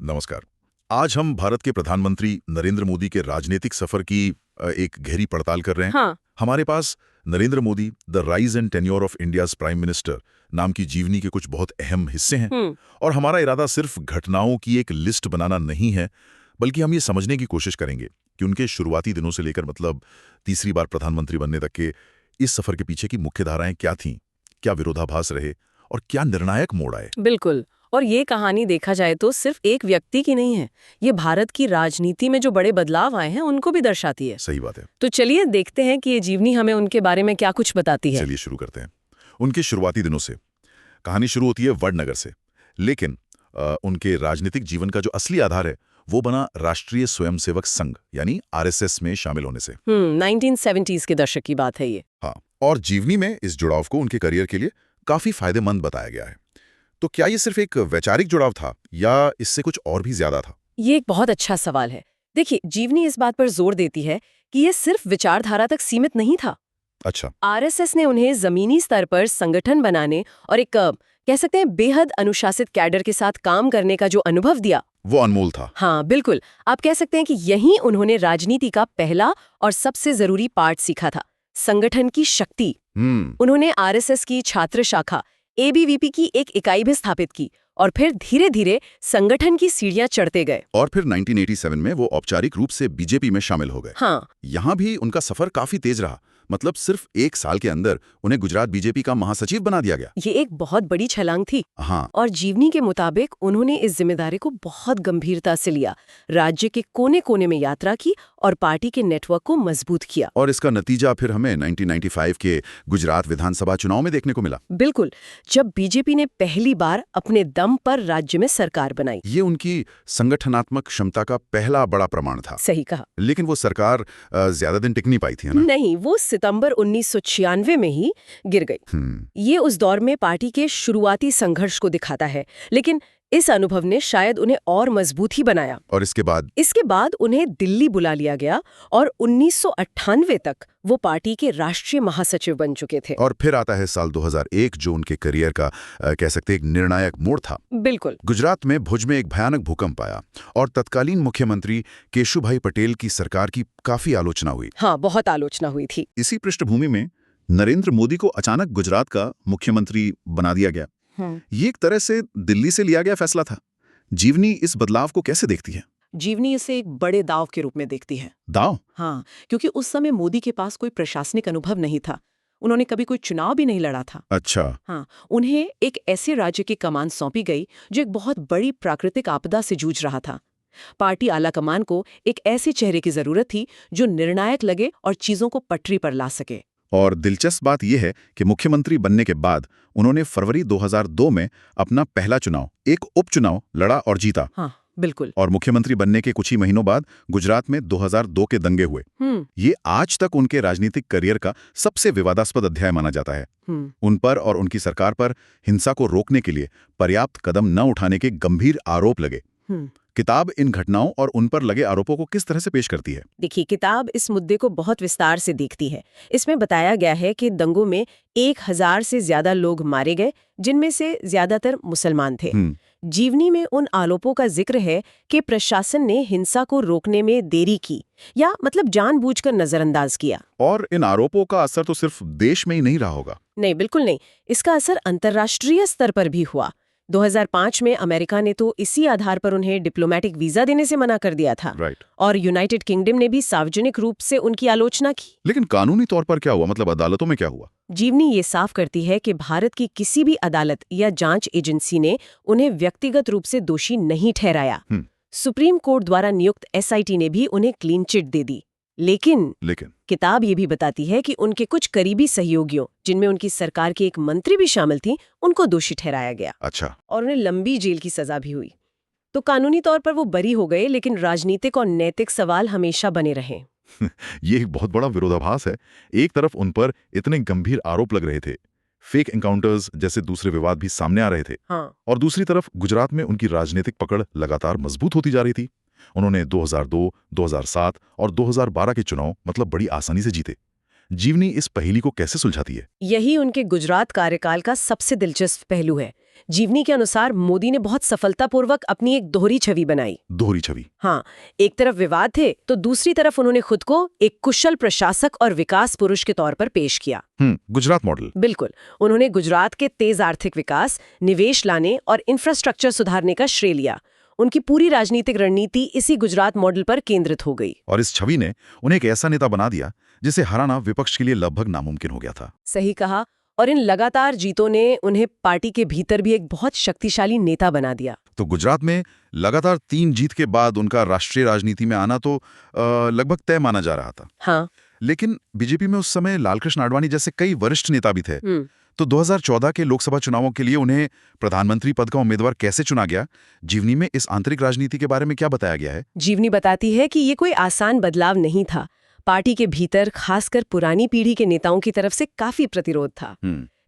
नमस्कार। आज हम भारत के प्रधानमंत्री नरेंद्र मोदी के राजनीतिक सफर की एक गहरी पड़ताल कर रहे हैं। हाँ। हमारे पास Narendra Modi the rise and tenure of India's prime minister नाम की जीवनी के कुछ बहुत अहम हिस्से हैं। और हमारा इरादा सिर्फ घटनाओं की एक लिस्ट बनाना नहीं है, बल्कि हम ये समझने की कोशिश करेंगे कि उनके शुरुआती दिनों से लेकर मतलब तीसरी बार प्रधानमंत्री बनने तक के इस सफर के पीछे की मुख्य धाराएं क्या थीं, क्या विरोधाभास रहे और क्या निर्णायक मोड़ आए। बिल्कुल। और ये कहानी देखा जाए तो सिर्फ एक व्यक्ति की नहीं है, ये भारत की राजनीति में जो बड़े बदलाव आए हैं उनको भी दर्शाती है। सही बात है। तो चलिए देखते हैं कि ये जीवनी हमें उनके बारे में क्या कुछ बताती है। चलिए शुरू करते हैं उनके शुरुआती दिनों से। कहानी शुरू होती है वडनगर से, लेकिन उनके राजनीतिक जीवन का जो असली आधार है वो बना राष्ट्रीय स्वयंसेवक संघ यानी आरएसएस में शामिल होने से। 1970s के दशक की बात है ये। हाँ, और जीवनी में इस जुड़ाव को उनके करियर के लिए काफी फायदेमंद बताया गया है। तो क्या ये सिर्फ एक वैचारिक जुड़ाव था या इससे कुछ और भी ज्यादा था? ये एक बहुत अच्छा सवाल है। देखिए, जीवनी इस बात पर जोर देती है कि ये सिर्फ विचारधारा तक सीमित नहीं था। अच्छा। आरएसएस ने उन्हें जमीनी स्तर पर संगठन बनाने और एक कह सकते हैं बेहद अनुशासित कैडर के साथ काम करने का जो अनुभव दिया, वो अनमोल था। हाँ बिल्कुल। आप कह सकते हैं कि यहीं उन्होंने राजनीति का पहला और सबसे जरूरी पार्ट सीखा था, संगठन की शक्ति। उन्होंने आरएसएस की छात्र शाखा एबीवीपी की एक इकाई भी स्थापित की और फिर धीरे धीरे संगठन की सीढ़ियां चढ़ते गए। और फिर 1987 में वो औपचारिक रूप से बीजेपी में शामिल हो गए। हाँ। यहाँ भी उनका सफर काफी तेज रहा। मतलब सिर्फ एक साल के अंदर उन्हें गुजरात बीजेपी का महासचिव बना दिया गया। ये एक बहुत बड़ी छलांग थी। हाँ। और जीवनी के मुताबिक उन्होंने इस जिम्मेदारी को बहुत गंभीरता से लिया, राज्य के कोने कोने में यात्रा की और पार्टी के नेटवर्क को मजबूत किया। और इसका नतीजा फिर हमें 1995 के गुजरात विधानसभा चुनाव में देखने को मिला। बिल्कुल, जब बीजेपी ने पहली बार अपने दम पर राज्य में सरकार बनाई। ये उनकी संगठनात्मक क्षमता का पहला बड़ा प्रमाण था। सही कहा। लेकिन वो सरकार ज्यादा दिन टिक नहीं पाई थी, है ना? नहीं, वो सितंबर 1996 में ही गिर गई। ये उस दौर में पार्टी के शुरुआती संघर्ष को दिखाता है, लेकिन इस अनुभव ने शायद उन्हें और मजबूत ही बनाया। और इसके बाद उन्हें दिल्ली बुला लिया गया और 1998 तक वो पार्टी के राष्ट्रीय महासचिव बन चुके थे। और फिर आता है साल 2001 जो उनके करियर का कह सकते एक निर्णायक मोड़ था। बिल्कुल। गुजरात में भुज में एक भयानक भूकंप आया और तत्कालीन मुख्यमंत्री केशुभाई पटेल की सरकार की काफी आलोचना हुई। हाँ, बहुत आलोचना हुई थी। इसी पृष्ठभूमि में नरेंद्र मोदी को अचानक गुजरात का मुख्यमंत्री बना दिया गया। ये एक तरह से दिल्ली से लिया गया फैसला था। जीवनी इस बदलाव को कैसे देखती है? जीवनी इसे एक बड़े दाव के रूप में देखती है। दाव? हाँ, क्योंकि उस समय मोदी के पास कोई प्रशासनिक अनुभव नहीं था। उन्होंने कभी कोई चुनाव भी नहीं लड़ा था। अच्छा। हाँ, उन्हें एक ऐसे राज्य की कमान सौंपी गई जो एक बहुत बड़ी प्राकृतिक आपदा से जूझ रहा था। पार्टी आला कमान को एक ऐसे चेहरे की जरूरत थी जो निर्णायक लगे और चीजों को पटरी पर ला सके। और दिलचस्प बात यह है कि मुख्यमंत्री बनने के बाद उन्होंने फरवरी 2002 में अपना पहला चुनाव, एक उपचुनाव लड़ा और जीता। हाँ, बिल्कुल। और मुख्यमंत्री बनने के कुछ ही महीनों बाद गुजरात में 2002 के दंगे हुए। ये आज तक उनके राजनीतिक करियर का सबसे विवादास्पद अध्याय माना जाता है। उन पर और उनकी सरकार पर हिंसा को रोकने के लिए पर्याप्त कदम न उठाने के गंभीर आरोप लगे। किताब इन घटनाओं और उन पर लगे आरोपों को किस तरह से पेश करती है? देखिए, किताब इस मुद्दे को बहुत विस्तार से देखती है। इसमें बताया गया है कि दंगों में 1000 से ज्यादा लोग मारे गए, जिनमें से ज्यादातर मुसलमान थे। जीवनी में उन आरोपों का जिक्र है कि प्रशासन ने हिंसा को रोकने में देरी की या मतलब जानबूझकर नजरअंदाज किया। और इन आरोपों का असर तो सिर्फ देश में ही नहीं रहा होगा। नहीं, बिल्कुल नहीं। इसका असर अंतर्राष्ट्रीय स्तर पर भी हुआ। 2005 में अमेरिका ने तो इसी आधार पर उन्हें डिप्लोमेटिक वीजा देने से मना कर दिया था। और यूनाइटेड किंगडम ने भी सार्वजनिक रूप से उनकी आलोचना की। लेकिन कानूनी तौर पर क्या हुआ? मतलब अदालतों में क्या हुआ? जीवनी ये साफ करती है कि भारत की किसी भी अदालत या जांच एजेंसी ने उन्हें व्यक्तिगत रूप से दोषी नहीं ठहराया। सुप्रीम कोर्ट द्वारा नियुक्त एसआईटी ने भी उन्हें क्लीन चिट दे दी। लेकिन किताब ये भी बताती है कि उनके कुछ करीबी सहयोगियों, जिनमें उनकी सरकार की एक मंत्री भी शामिल थी, उनको दोषी ठहराया गया। अच्छा। और उन्हें लंबी जेल की सजा भी हुई। तो कानूनी तौर पर वो बरी हो गए, लेकिन राजनीतिक और नैतिक सवाल हमेशा बने रहे। ये एक बहुत बड़ा विरोधाभास है। एक तरफ उन पर इतने गंभीर आरोप लग रहे थे, फेक एनकाउंटर्स जैसे दूसरे विवाद भी सामने आ रहे थे। हाँ। और दूसरी तरफ गुजरात में उनकी राजनीतिक पकड़ लगातार मजबूत होती जा रही थी। उन्होंने 2002, 2007 और 2012 के चुनाव मतलब बड़ी आसानी से जीते। जीवनी इस पहेली को कैसे सुलझाती है? यही उनके गुजरात कार्यकाल का सबसे दिलचस्प पहलू है। जीवनी के अनुसार मोदी ने बहुत सफलतापूर्वक अपनी एक दोहरी छवि बनाई। दोहरी छवि। हाँ, एक तरफ विवाद थे तो दूसरी तरफ उन्होंने खुद को एक कुशल प्रशासक और विकास पुरुष के तौर पर पेश किया। गुजरात मॉडल। बिल्कुल। उन्होंने गुजरात के तेज आर्थिक विकास, निवेश लाने और इंफ्रास्ट्रक्चर सुधारने का श्रेय लिया। उनकी पूरी राजनीतिक रणनीति इसी गुजरात मॉडल पर केंद्रित हो गई। और इस छवि ने उन्हें एक ऐसा नेता बना दिया जिसे हराना विपक्ष के लिए लगभग नामुमकिन हो गया था। सही कहा। और इन लगातार जीतों ने उन्हें पार्टी के भीतर भी एक बहुत शक्तिशाली नेता बना दिया। तो गुजरात में लगातार 3 जीत के बाद उनका राष्ट्रीय राजनीति में आना तो लगभग तय माना जा रहा था। हाँ। लेकिन बीजेपी में उस समय लालकृष्ण आडवाणी जैसे कई वरिष्ठ नेता भी थे। तो 2014 के लोकसभा चुनावों के लिए उन्हें प्रधानमंत्री पद का उम्मीदवार कैसे चुना गया? जीवनी में इस आंतरिक राजनीति के बारे में क्या बताया गया है? जीवनी बताती है कि ये कोई आसान बदलाव नहीं था। पार्टी के भीतर खासकर पुरानी पीढ़ी के नेताओं की तरफ से काफी प्रतिरोध था।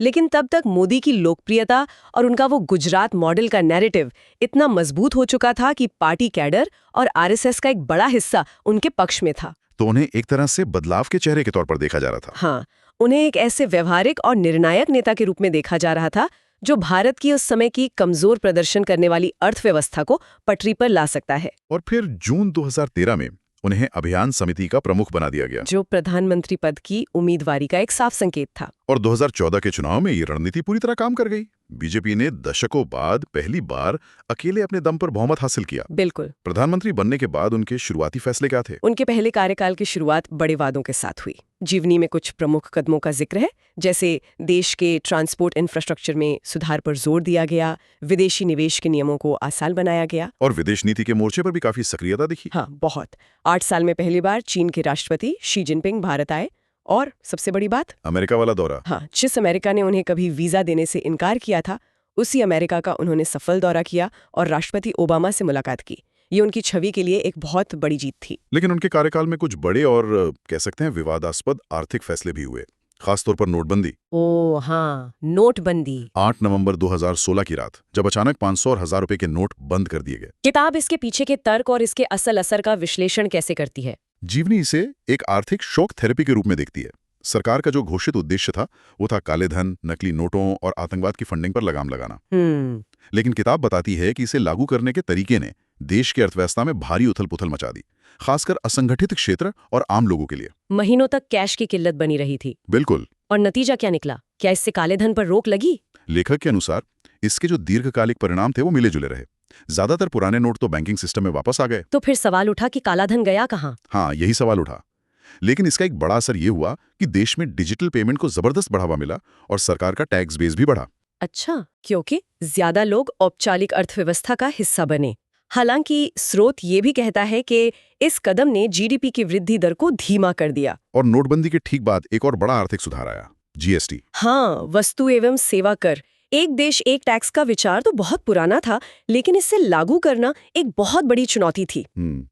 लेकिन तब तक मोदी की लोकप्रियता और उनका वो गुजरात मॉडल का नैरेटिव इतना मजबूत हो चुका था कि पार्टी कैडर और आरएसएस का एक बड़ा हिस्सा उनके पक्ष में था। तो उन्हें एक तरह से बदलाव के चेहरे के तौर पर देखा जा रहा था। हाँ, उन्हें एक ऐसे व्यवहारिक और निर्णायक नेता के रूप में देखा जा रहा था जो भारत की उस समय की कमजोर प्रदर्शन करने वाली अर्थव्यवस्था को पटरी पर ला सकता है। और फिर जून 2013 में उन्हें अभियान समिति का प्रमुख बना दिया गया, जो प्रधानमंत्री पद की उम्मीदवारी का एक साफ संकेत था। और 2014 के चुनाव में ये रणनीति पूरी तरह काम कर गई। बीजेपी ने दशकों बाद पहली बार अकेले अपने दम पर बहुमत हासिल किया। बिल्कुल। प्रधानमंत्री बनने के बाद उनके शुरुआती फैसले क्या थे? उनके पहले कार्यकाल की शुरुआत बड़े वादों के साथ हुई। जीवनी में कुछ प्रमुख कदमों का जिक्र है, जैसे देश के ट्रांसपोर्ट इंफ्रास्ट्रक्चर में सुधार पर जोर दिया गया, विदेशी निवेश के नियमों को आसान बनाया गया, और विदेश नीति के मोर्चे पर भी काफी सक्रियता दिखी। हाँ, बहुत। 8 साल में पहली बार चीन के राष्ट्रपति शी जिनपिंग भारत आए, और सबसे बड़ी बात, अमेरिका वाला दौरा। हाँ, जिस अमेरिका ने उन्हें कभी वीजा देने से इनकार किया था, उसी अमेरिका का उन्होंने सफल दौरा किया और राष्ट्रपति ओबामा से मुलाकात की। ये उनकी छवि के लिए एक बहुत बड़ी जीत थी। लेकिन उनके कार्यकाल में कुछ बड़े और कह सकते हैं विवादास्पद आर्थिक फैसले भी हुए, खासतौर पर नोटबंदी। ओह हाँ, नोटबंदी। 8 नवंबर 2016 की रात, जब अचानक 500 और 1000 रुपए के नोट बंद कर दिए गए। किताब इसके पीछे के तर्क और इसके असल असर का विश्लेषण कैसे करती है? जीवनी इसे एक आर्थिक शॉक थेरेपी के रूप में देखती है। सरकार का जो घोषित उद्देश्य था वो था काले धन, नकली नोटों और आतंकवाद की फंडिंग पर लगाम लगाना। लेकिन किताब बताती है कि इसे लागू करने के तरीके ने देश की अर्थव्यवस्था में भारी उथल-पुथल मचा दी, खासकर असंगठित क्षेत्र और आम लोगों के लिए। महीनों तक कैश की किल्लत बनी रही थी। बिल्कुल। और नतीजा क्या निकला? क्या इससे काले धन पर रोक लगी? लेखक के अनुसार इसके जो दीर्घकालिक परिणाम थे वो मिले जुले रहे। ज्यादातर पुराने नोट तो बैंकिंग सिस्टम में वापस आ गए। तो फिर सवाल उठा कि काला धन गया कहाँ? हाँ, यही सवाल उठा। लेकिन इसका एक बड़ा असर ये हुआ कि देश में डिजिटल पेमेंट को जबरदस्त बढ़ावा मिला और सरकार का टैक्स बेस भी बढ़ा। अच्छा, क्योंकि ज्यादा लोग औपचारिक अर्थव्यवस्था का हिस्सा बने। हालांकि स्रोत ये भी कहता है कि इस कदम ने जीडीपी की वृद्धि दर को धीमा कर दिया। और नोटबंदी के ठीक बाद एक और बड़ा आर्थिक सुधार आया, जीएसटी। हाँ, वस्तु एवं सेवा कर। एक देश एक टैक्स का विचार तो बहुत पुराना था, लेकिन इसे लागू करना एक बहुत बड़ी चुनौती थी।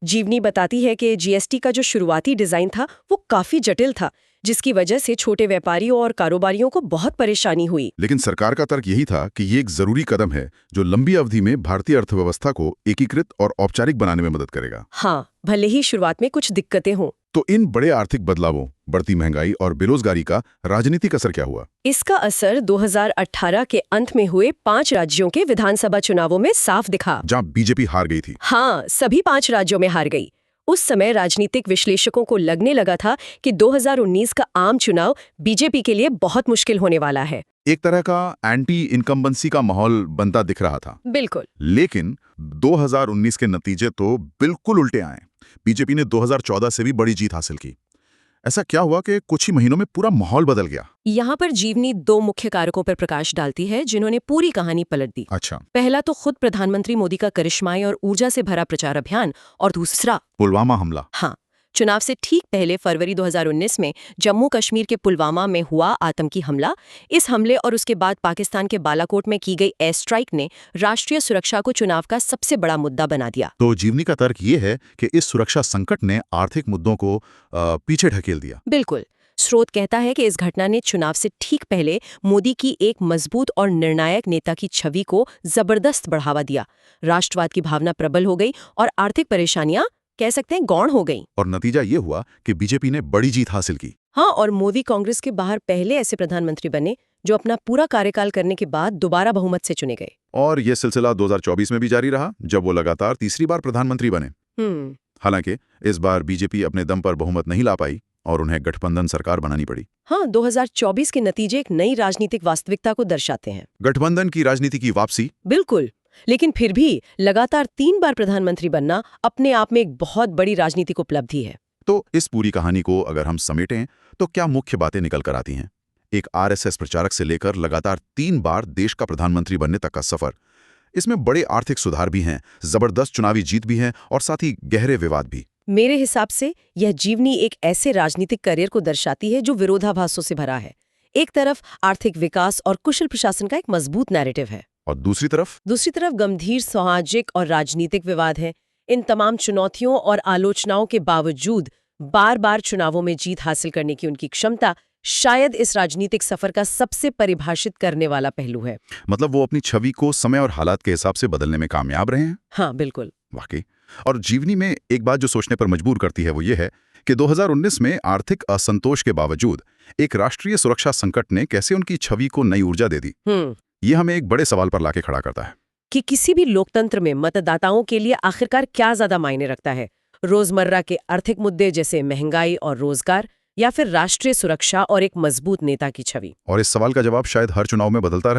जीवनी बताती है कि जीएसटी का जो शुरुआती डिजाइन था वो काफी जटिल था, जिसकी वजह से छोटे व्यापारियों और कारोबारियों को बहुत परेशानी हुई। लेकिन सरकार का तर्क यही था कि ये एक जरूरी कदम है जो लंबी अवधि में भारतीय अर्थव्यवस्था को एकीकृत और औपचारिक बनाने में मदद करेगा। हाँ, भले ही शुरुआत में कुछ दिक्कतें हों। तो इन बड़े आर्थिक बदलावों, बढ़ती महंगाई और बेरोजगारी का राजनीतिक असर क्या हुआ? इसका असर 2018 के अंत में हुए 5 राज्यों के विधानसभा चुनावों में साफ दिखा, जहां बीजेपी हार गई थी। हाँ, सभी 5 राज्यों में हार गई। उस समय राजनीतिक विश्लेषकों को लगने लगा था कि 2019 का आम चुनाव बीजेपी के लिए बहुत मुश्किल होने वाला है। एक तरह का एंटी इनकम्बेंसी का माहौल बनता दिख रहा था। बिल्कुल। लेकिन 2019 के नतीजे तो बिल्कुल उल्टे आए। बीजेपी ने 2014 से भी बड़ी जीत हासिल की। ऐसा क्या हुआ कि कुछ ही महीनों में पूरा माहौल बदल गया? यहाँ पर जीवनी 2 मुख्य कारकों पर प्रकाश डालती है जिन्होंने पूरी कहानी पलट दी। अच्छा। पहला तो खुद प्रधानमंत्री मोदी का करिश्माई और ऊर्जा से भरा प्रचार अभियान, और दूसरा पुलवामा हमला। हाँ, चुनाव से ठीक पहले फरवरी 2019 में जम्मू कश्मीर के पुलवामा में हुआ आतंकी हमला। इस हमले और उसके बाद पाकिस्तान के बालाकोट में की गई एयर स्ट्राइक ने राष्ट्रीय सुरक्षा को चुनाव का सबसे बड़ा मुद्दा बना दिया। तो जीवनी का तर्क ये है कि इस सुरक्षा संकट ने आर्थिक मुद्दों को पीछे ढकेल दिया। बिल्कुल। स्रोत कहता है कि इस घटना ने चुनाव से ठीक पहले मोदी की एक मजबूत और निर्णायक नेता की छवि को जबरदस्त बढ़ावा दिया। राष्ट्रवाद की भावना प्रबल हो गई और आर्थिक परेशानियां कह सकते हैं गौण हो गई। और नतीजा ये हुआ कि बीजेपी ने बड़ी जीत हासिल की। हाँ, और मोदी कांग्रेस के बाहर पहले ऐसे प्रधानमंत्री बने जो अपना पूरा कार्यकाल करने के बाद दोबारा बहुमत से चुने गए। और ये सिलसिला 2024 में भी जारी रहा, जब वो लगातार तीसरी बार प्रधानमंत्री बने। हालांकि इस बार बीजेपी अपने दम पर बहुमत नहीं ला पाई और उन्हें गठबंधन सरकार बनानी पड़ी। हाँ, 2024 के नतीजे एक नई राजनीतिक वास्तविकता को दर्शाते हैं। गठबंधन की राजनीति की वापसी। बिल्कुल, लेकिन फिर भी लगातार 3 बार प्रधानमंत्री बनना अपने आप में एक बहुत बड़ी राजनीतिक उपलब्धि है। तो इस पूरी कहानी को अगर हम समेटें तो क्या मुख्य बातें निकल कर आती हैं? एक आरएसएस प्रचारक से लेकर लगातार 3 बार देश का प्रधानमंत्री बनने तक का सफर। इसमें बड़े आर्थिक सुधार भी हैं, जबरदस्त चुनावी जीत भी है और साथ ही गहरे विवाद भी। मेरे हिसाब से यह जीवनी एक ऐसे राजनीतिक करियर को दर्शाती है जो विरोधाभासों से भरा है। एक तरफ आर्थिक विकास और कुशल प्रशासन का एक मजबूत नैरेटिव है, और दूसरी तरफ गंभीर सामाजिक और राजनीतिक विवाद है। इन तमाम चुनौतियों और आलोचनाओं के बावजूद बार-बार चुनावों में जीत हासिल करने की उनकी क्षमता शायद इस राजनीतिक सफर का सबसे परिभाषित करने वाला पहलू है। मतलब वो अपनी छवि को समय और हालात के हिसाब से बदलने में कामयाब रहे हैं। हाँ, बिल्कुल। वाकई। और जीवनी में एक बात जो सोचने पर मजबूर करती है वो ये है कि 2019 में आर्थिक असंतोष के बावजूद एक राष्ट्रीय सुरक्षा संकट ने कैसे उनकी छवि को नई ऊर्जा दे दी। ये हमें एक बड़े सवाल पर लाके खड़ा करता है कि किसी भी लोकतंत्र में मतदाताओं के लिए आखिरकार क्या ज्यादा मायने रखता है, रोजमर्रा के आर्थिक मुद्दे जैसे महंगाई और रोजगार, या फिर राष्ट्रीय सुरक्षा और एक मजबूत नेता की छवि। और इस सवाल का जवाब शायद हर चुनाव में बदलता रहता है।